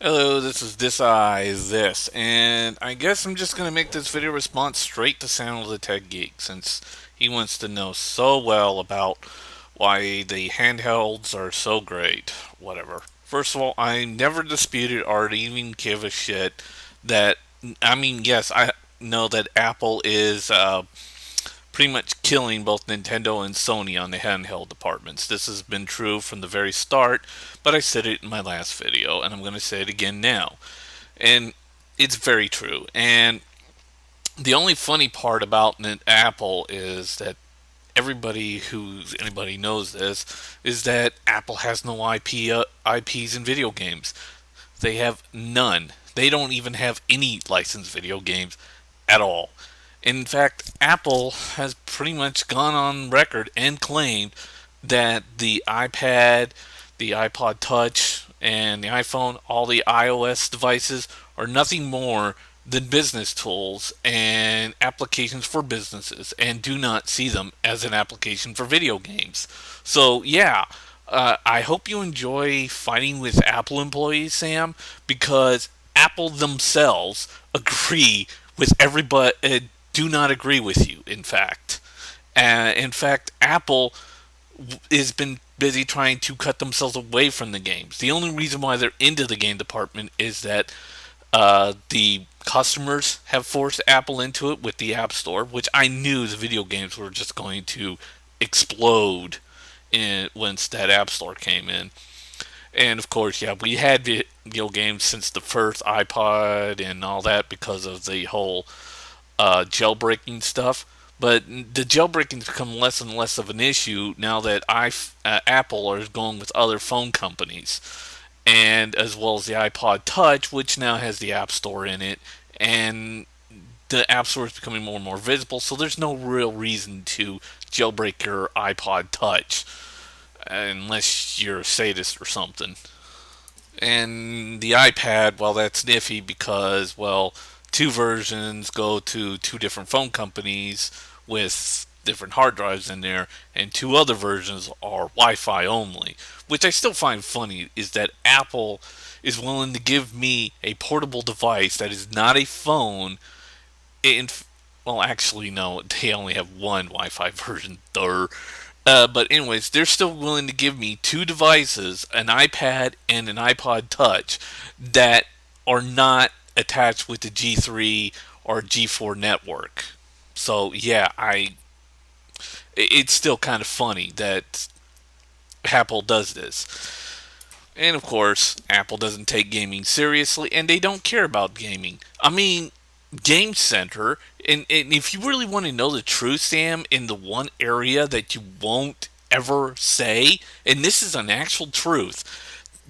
Hello, this is and I guess I'm just gonna make this video response straight to Sound of the Tech Geek, since he wants to know so well about why the handhelds are so great. Whatever. First of all, I never disputed or even give a shit that, yes, I know that Apple is pretty much killing both Nintendo and Sony on the handheld departments. This has been true from the very start, but I said it in my last video, and I'm going to say it again now. And it's very true. And the only funny part about Apple is that anybody knows this is that Apple has no IPs in video games. They have none. They don't even have any licensed video games at all. In fact, Apple has pretty much gone on record and claimed that the iPad, the iPod Touch, and the iPhone, all the iOS devices, are nothing more than business tools and applications for businesses, and do not see them as an application for video games. So, yeah, I hope you enjoy fighting with Apple employees, Sam, because Apple themselves agree with everybody, do not agree with you, in fact, Apple has been busy trying to cut themselves away from the games. The only reason why they're into the game department is that the customers have forced Apple into it with the App Store, which I knew the video games were just going to explode once that App Store came in. And of course, yeah, we had video games since the first iPod and all that because of the whole jailbreaking stuff. But the jailbreaking's become less and less of an issue now that Apple is going with other phone companies, and as well as the iPod Touch, which now has the App Store in it, and the App Store is becoming more and more visible. So there's no real reason to jailbreak your iPod Touch unless you're a sadist or something. And the iPad, well, that's iffy because, well, two versions go to two different phone companies with different hard drives in there, and two other versions are Wi Fi only. Which I still find funny is that Apple is willing to give me a portable device that is not a phone. In, well, actually, no, they only have one Wi Fi version. But anyways, they're still willing to give me two devices, an iPad and an iPod Touch, that are not attached with the G3 or G4 network. So yeah, it's still kind of funny that Apple does this. And of course, Apple doesn't take gaming seriously, and they don't care about gaming. Game Center, and if you really want to know the truth, Sam, in the one area that you won't ever say, and this is an actual truth,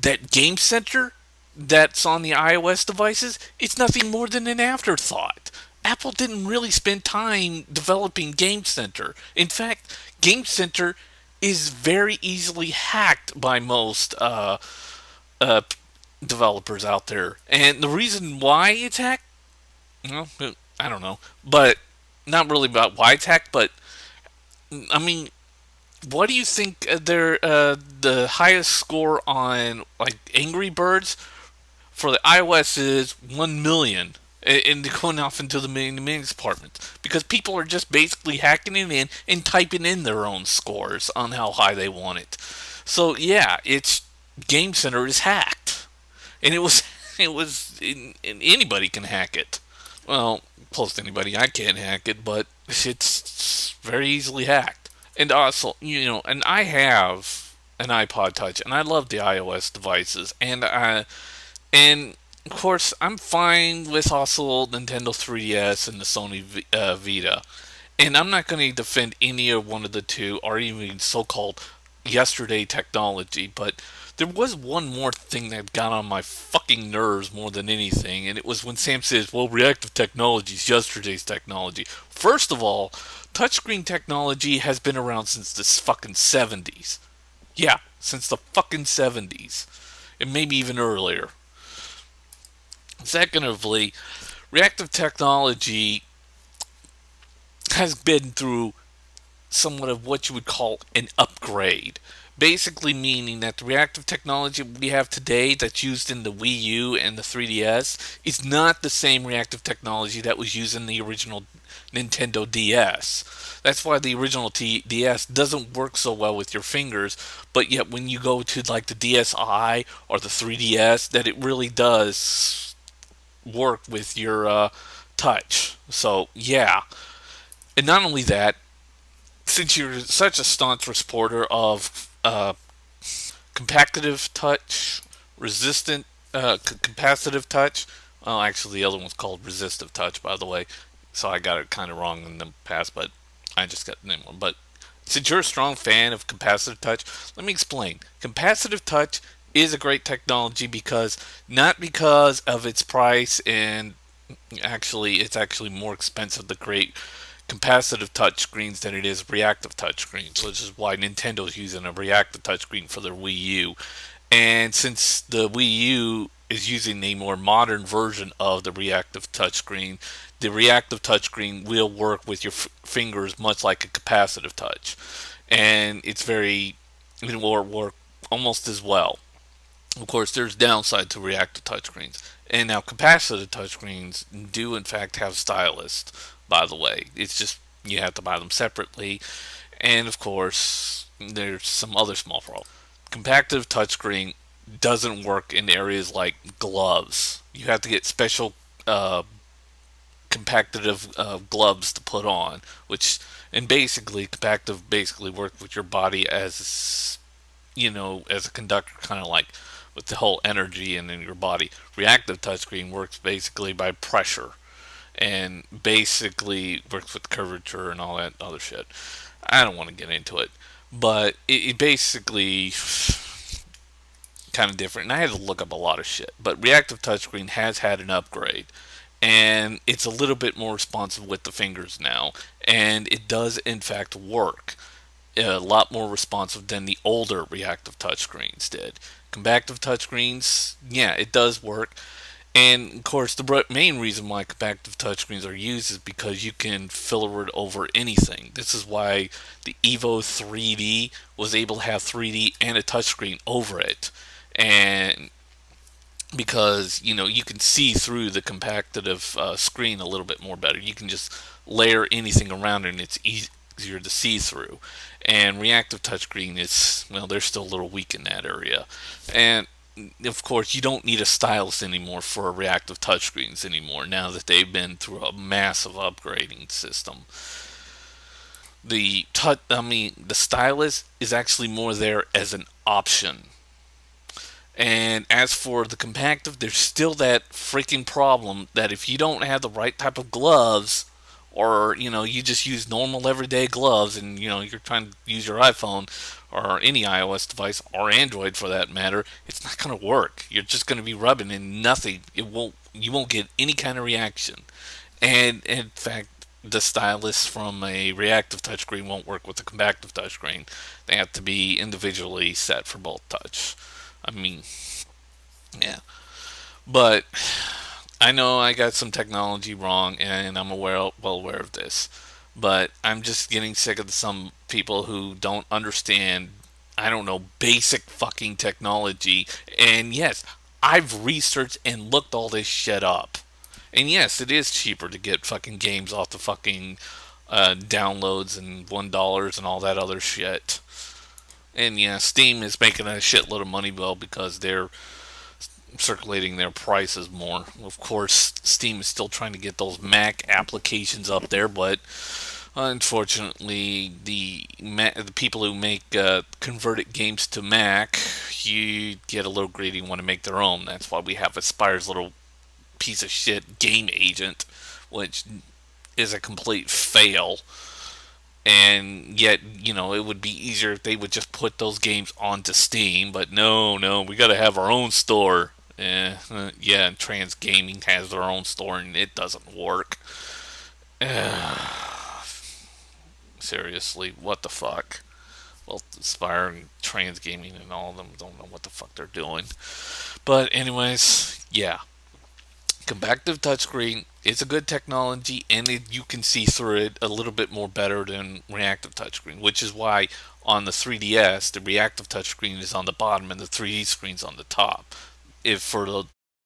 that Game Center that's on the iOS devices, it's nothing more than an afterthought. Apple didn't really spend time developing Game Center. In fact, Game Center is very easily hacked by most uh, developers out there. And the reason why it's hacked, well, I don't know, but not really about why it's hacked. But I mean, what do you think the highest score on like Angry Birds for the iOS is 1 million, and they're going off into the millions department because people are just basically hacking it in and typing in their own scores on how high they want it. So yeah, it's Game Center is hacked, and it was and anybody can hack it. Well, close to anybody. I can't hack it, but it's very easily hacked. And also, and I have an iPod Touch, and I love the iOS devices, and of course, I'm fine with also Nintendo 3DS and the Sony Vita. And I'm not going to defend any of one of the two or even so called yesterday technology, but there was one more thing that got on my fucking nerves more than anything, and it was when Sam says, well, reactive technology is yesterday's technology. First of all, touchscreen technology has been around since the fucking 70s. Yeah, since the fucking 70s. And maybe even earlier. Secondly, reactive technology has been through somewhat of what you would call an upgrade. Basically, meaning that the reactive technology we have today that's used in the Wii U and the 3DS is not the same reactive technology that was used in the original Nintendo DS. That's why the original DS doesn't work so well with your fingers, but yet when you go to like the DSi or the 3DS, that it really does work with your touch. So yeah, and not only that, since you're such a staunch supporter of compactive touch, resistant, capacitive touch. Well, actually, the other one's called resistive touch, by the way. So I got it kind of wrong in the past, but I just got the name one. But since you're a strong fan of capacitive touch, let me explain. Capacitive touch is a great technology because not because of its price, and actually it's actually more expensive to create capacitive touchscreens than it is reactive touchscreens, which is why Nintendo's using a reactive touchscreen for their Wii U. And since the Wii U is using a more modern version of the reactive touchscreen, the reactive touchscreen will work with your fingers much like a capacitive touch, and it will work almost as well. Of course, there's downside to reactive touchscreens. And now capacitive touchscreens do in fact have styluses, by the way. It's just you have to buy them separately. And of course, there's some other small problems. Compactive touchscreen doesn't work in areas like gloves. You have to get special compactive gloves to put on, which and basically compactive basically work with your body as as a conductor, kind of like with the whole energy and in your body. Reactive touchscreen works basically by pressure and basically works with curvature and all that other shit. I don't want to get into it, but it basically kind of different. And I had to look up a lot of shit, but reactive touchscreen has had an upgrade. And it's a little bit more responsive with the fingers now, and it does in fact work a lot more responsive than the older reactive touchscreens did. Compactive touchscreens, yeah, it does work. And of course, the main reason why compactive touchscreens are used is because you can filter it over anything. This is why the Evo 3D was able to have 3D and a touchscreen over it. And because you can see through the compactive screen a little bit more better. You can just layer anything around it, and it's easier to see through. And reactive touchscreen is, well, they're still a little weak in that area. And of course, you don't need a stylus anymore for reactive touchscreens anymore. Now that they've been through a massive upgrading system, the stylus is actually more there as an option. And as for the compactive, there's still that freaking problem that if you don't have the right type of gloves, or you just use normal everyday gloves, and you're trying to use your iPhone or any iOS device or Android for that matter, it's not going to work. You're just going to be rubbing and nothing. You won't get any kind of reaction. And in fact, the stylus from a reactive touchscreen won't work with a compactive touchscreen. They have to be individually set for both touch. I mean, yeah. But I know I got some technology wrong, and I'm well aware of this. But I'm just getting sick of some people who don't understand, I don't know, basic fucking technology. And yes, I've researched and looked all this shit up. And yes, it is cheaper to get fucking games off the fucking downloads and $1 and all that other shit. And yeah, Steam is making a shitload of money, well, because they're circulating their prices more. Of course, Steam is still trying to get those Mac applications up there, but unfortunately, the people who make converted games to Mac, you get a little greedy and want to make their own. That's why we have Aspire's little piece of shit game agent, which is a complete fail. And yet, it would be easier if they would just put those games onto Steam. But no, we got to have our own store. Yeah, and Trans Gaming has their own store, and it doesn't work. Seriously, what the fuck? Well, Aspire and Trans Gaming and all of them don't know what the fuck they're doing. But anyways, yeah. Compactive touchscreen is a good technology, and you can see through it a little bit more better than reactive touchscreen, which is why on the 3DS the reactive touchscreen is on the bottom and the 3D screen's on the top. If for the